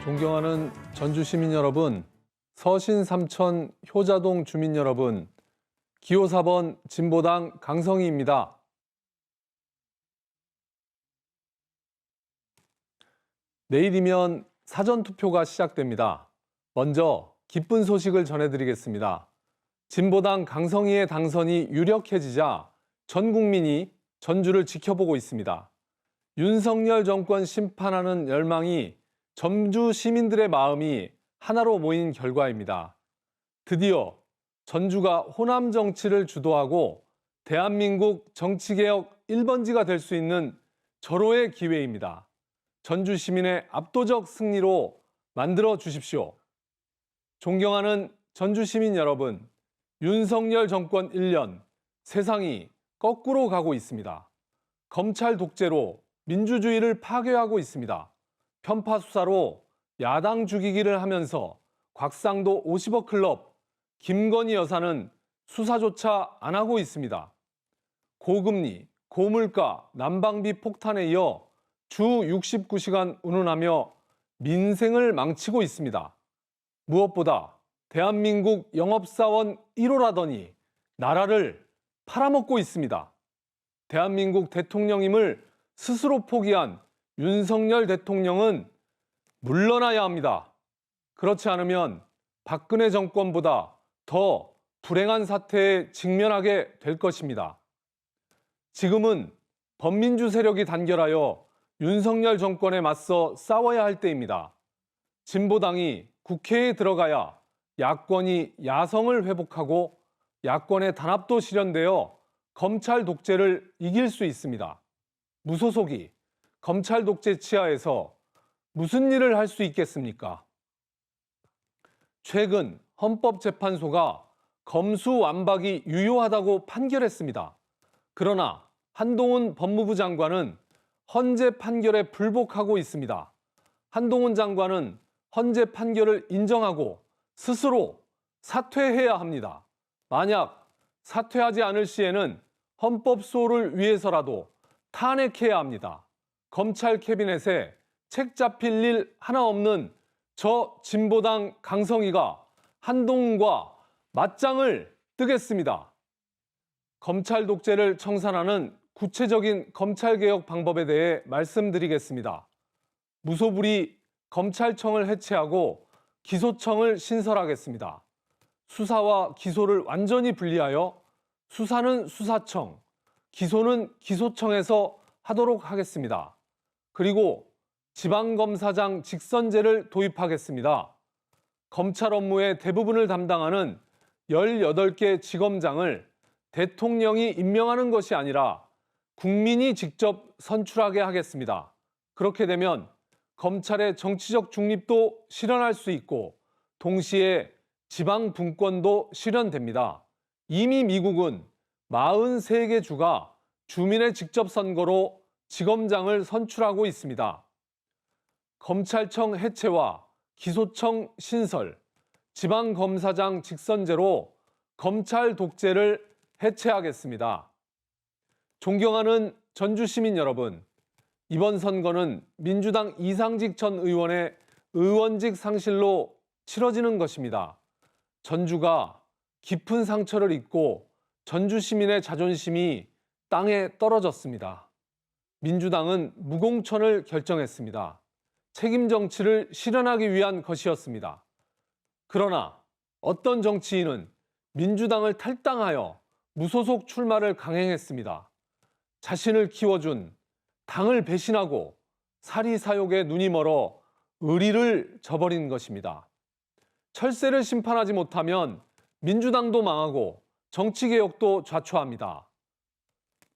존경하는 전주 시민 여러분, 서신 삼천 효자동 주민 여러분, 기호 4번 진보당 강성희입니다. 내일이면 사전투표가 시작됩니다. 먼저 기쁜 소식을 전해드리겠습니다. 진보당 강성희의 당선이 유력해지자 전 국민이 전주를 지켜보고 있습니다. 윤석열 정권 심판하는 열망이 전주 시민들의 마음이 하나로 모인 결과입니다. 드디어 전주가 호남 정치를 주도하고 대한민국 정치개혁 1번지가 될 수 있는 절호의 기회입니다. 전주 시민의 압도적 승리로 만들어 주십시오. 존경하는 전주 시민 여러분, 윤석열 정권 1년, 세상이 거꾸로 가고 있습니다. 검찰 독재로 민주주의를 파괴하고 있습니다. 편파 수사로 야당 죽이기를 하면서 곽상도 50억 클럽, 김건희 여사는 수사조차 안 하고 있습니다. 고금리, 고물가, 난방비 폭탄에 이어 주 69시간 운운하며 민생을 망치고 있습니다. 무엇보다 대한민국 영업사원 1호라더니 나라를 팔아먹고 있습니다. 대한민국 대통령임을 스스로 포기한 윤석열 대통령은 물러나야 합니다. 그렇지 않으면 박근혜 정권보다 더 불행한 사태에 직면하게 될 것입니다. 지금은 범민주 세력이 단결하여 윤석열 정권에 맞서 싸워야 할 때입니다. 진보당이 국회에 들어가야 야권이 야성을 회복하고 야권의 단합도 실현되어 검찰 독재를 이길 수 있습니다. 무소속이 검찰 독재 치하에서 무슨 일을 할 수 있겠습니까? 최근 헌법재판소가 검수완박이 유효하다고 판결했습니다. 그러나 한동훈 법무부 장관은 헌재 판결에 불복하고 있습니다. 한동훈 장관은 헌재 판결을 인정하고 스스로 사퇴해야 합니다. 만약 사퇴하지 않을 시에는 헌법 수호를 위해서라도 탄핵해야 합니다. 검찰 캐비넷에 책 잡힐 일 하나 없는 저 진보당 강성희가 한동훈과 맞짱을 뜨겠습니다. 검찰 독재를 청산하는 구체적인 검찰개혁 방법에 대해 말씀드리겠습니다. 무소불위 검찰청을 해체하고 기소청을 신설하겠습니다. 수사와 기소를 완전히 분리하여 수사는 수사청, 기소는 기소청에서 하도록 하겠습니다. 그리고 지방검사장 직선제를 도입하겠습니다. 검찰 업무의 대부분을 담당하는 18개 지검장을 대통령이 임명하는 것이 아니라 국민이 직접 선출하게 하겠습니다. 그렇게 되면 검찰의 정치적 중립도 실현할 수 있고 동시에 지방 분권도 실현됩니다. 이미 미국은 43개 주가 주민의 직접 선거로 지검장을 선출하고 있습니다. 검찰청 해체와 기소청 신설, 지방검사장 직선제로 검찰 독재를 해체하겠습니다. 존경하는 전주 시민 여러분, 이번 선거는 민주당 이상직 전 의원의 의원직 상실로 치러지는 것입니다. 전주가 깊은 상처를 입고 전주 시민의 자존심이 땅에 떨어졌습니다. 민주당은 무공천을 결정했습니다. 책임 정치를 실현하기 위한 것이었습니다. 그러나 어떤 정치인은 민주당을 탈당하여 무소속 출마를 강행했습니다. 자신을 키워준 당을 배신하고 사리사욕에 눈이 멀어 의리를 저버린 것입니다. 철새를 심판하지 못하면 민주당도 망하고 정치개혁도 좌초합니다.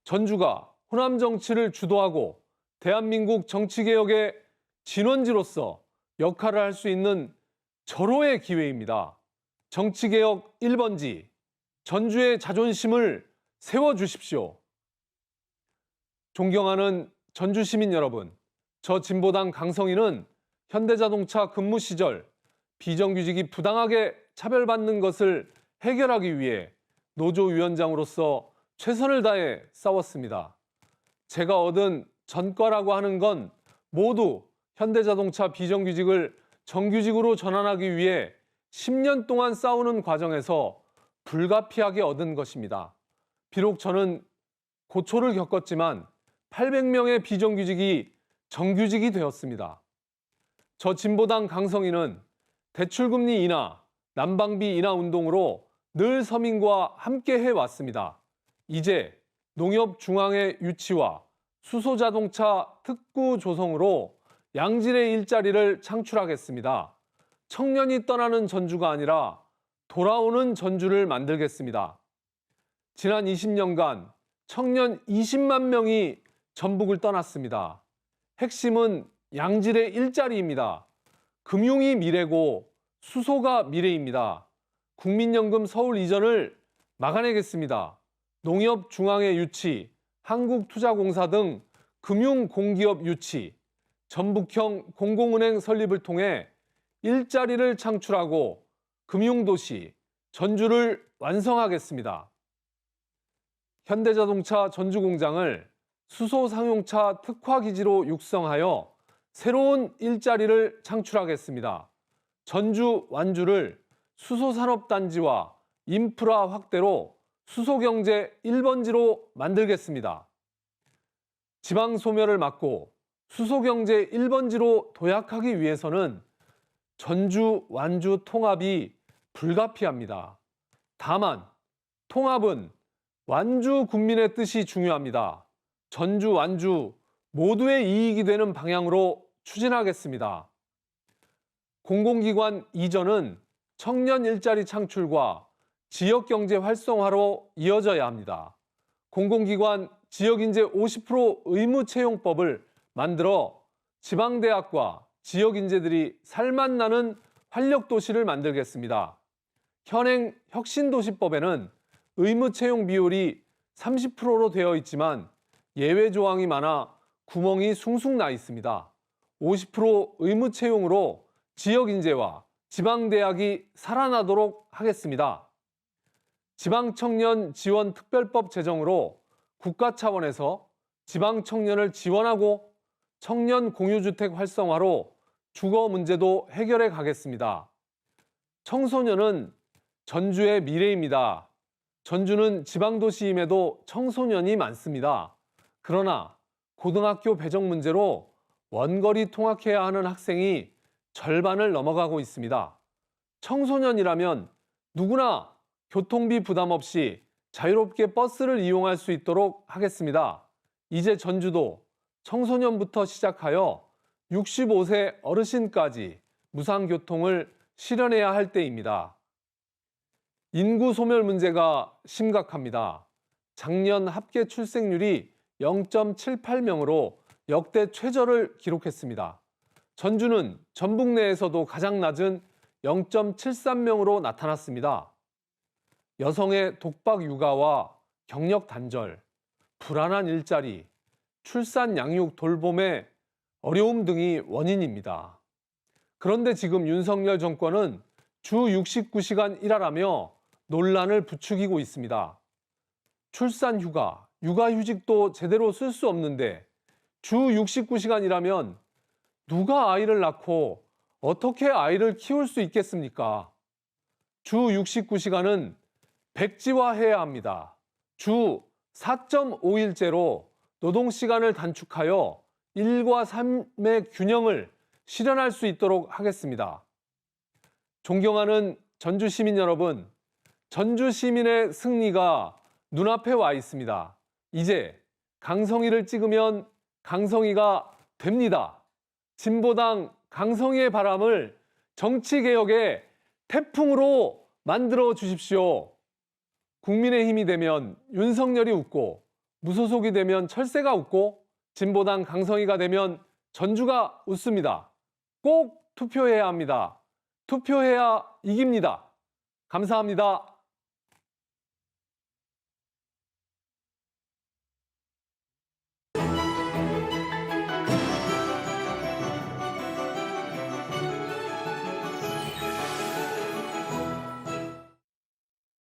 전주가 호남 정치를 주도하고 대한민국 정치개혁의 진원지로서 역할을 할 수 있는 절호의 기회입니다. 정치개혁 1번지, 전주의 자존심을 세워주십시오. 존경하는 전주 시민 여러분, 저 진보당 강성희는 현대자동차 근무 시절 비정규직이 부당하게 차별받는 것을 해결하기 위해 노조위원장으로서 최선을 다해 싸웠습니다. 제가 얻은 전과라고 하는 건 모두 현대자동차 비정규직을 정규직으로 전환하기 위해 10년 동안 싸우는 과정에서 불가피하게 얻은 것입니다. 비록 저는 고초를 겪었지만 800명의 비정규직이 정규직이 되었습니다. 저 진보당 강성희는 대출금리 인하, 난방비 인하 운동으로 늘 서민과 함께 해왔습니다. 이제 농협중앙회 유치와 수소자동차 특구 조성으로 양질의 일자리를 창출하겠습니다. 청년이 떠나는 전주가 아니라 돌아오는 전주를 만들겠습니다. 지난 20년간 청년 20만 명이 전북을 떠났습니다. 핵심은 양질의 일자리입니다. 금융이 미래고 수소가 미래입니다. 국민연금 서울 이전을 막아내겠습니다. 농협중앙회 유치, 한국투자공사 등 금융공기업 유치, 전북형 공공은행 설립을 통해 일자리를 창출하고 금융도시 전주를 완성하겠습니다. 현대자동차 전주공장을 수소상용차 특화기지로 육성하여 새로운 일자리를 창출하겠습니다. 전주 완주를 수소산업단지와 인프라 확대로 수소경제 1번지로 만들겠습니다. 지방 소멸을 막고 수소경제 1번지로 도약하기 위해서는 전주 완주 통합이 불가피합니다. 다만 통합은 완주 국민의 뜻이 중요합니다. 전주 완주 모두의 이익이 되는 방향으로 추진하겠습니다. 공공기관 이전은 청년 일자리 창출과 지역경제 활성화로 이어져야 합니다. 공공기관 지역인재 50% 의무채용법을 만들어 지방대학과 지역인재들이 살맛나는 활력도시를 만들겠습니다. 현행 혁신도시법에는 의무채용 비율이 30%로 되어 있지만 예외 조항이 많아 구멍이 숭숭 나 있습니다. 50% 의무채용으로 지역인재와 지방대학이 살아나도록 하겠습니다. 지방청년지원특별법 제정으로 국가 차원에서 지방청년을 지원하고 청년 공유주택 활성화로 주거 문제도 해결해 가겠습니다. 청소년은 전주의 미래입니다. 전주는 지방도시임에도 청소년이 많습니다. 그러나 고등학교 배정 문제로 원거리 통학해야 하는 학생이 절반을 넘어가고 있습니다. 청소년이라면 누구나 교통비 부담 없이 자유롭게 버스를 이용할 수 있도록 하겠습니다. 이제 전주도 청소년부터 시작하여 65세 어르신까지 무상교통을 실현해야 할 때입니다. 인구 소멸 문제가 심각합니다. 작년 합계 출생률이 0.78명으로 역대 최저를 기록했습니다. 전주는 전북 내에서도 가장 낮은 0.73명으로 나타났습니다. 여성의 독박 육아와 경력 단절, 불안한 일자리, 출산 양육 돌봄의 어려움 등이 원인입니다. 그런데 지금 윤석열 정권은 주 69시간 일하라며 논란을 부추기고 있습니다. 출산 휴가, 육아휴직도 제대로 쓸 수 없는데 주 69시간 일하면 누가 아이를 낳고 어떻게 아이를 키울 수 있겠습니까? 주 69시간은 백지화해야 합니다. 주 4.5일제로 노동시간을 단축하여 일과 삶의 균형을 실현할 수 있도록 하겠습니다. 존경하는 전주 시민 여러분, 전주 시민의 승리가 눈앞에 와 있습니다. 이제 강성희를 찍으면 강성희가 됩니다. 진보당 강성희의 바람을 정치개혁의 태풍으로 만들어 주십시오. 국민의힘이 되면 윤석열이 웃고, 무소속이 되면 철새가 웃고, 진보당 강성희가 되면 전주가 웃습니다. 꼭 투표해야 합니다. 투표해야 이깁니다. 감사합니다.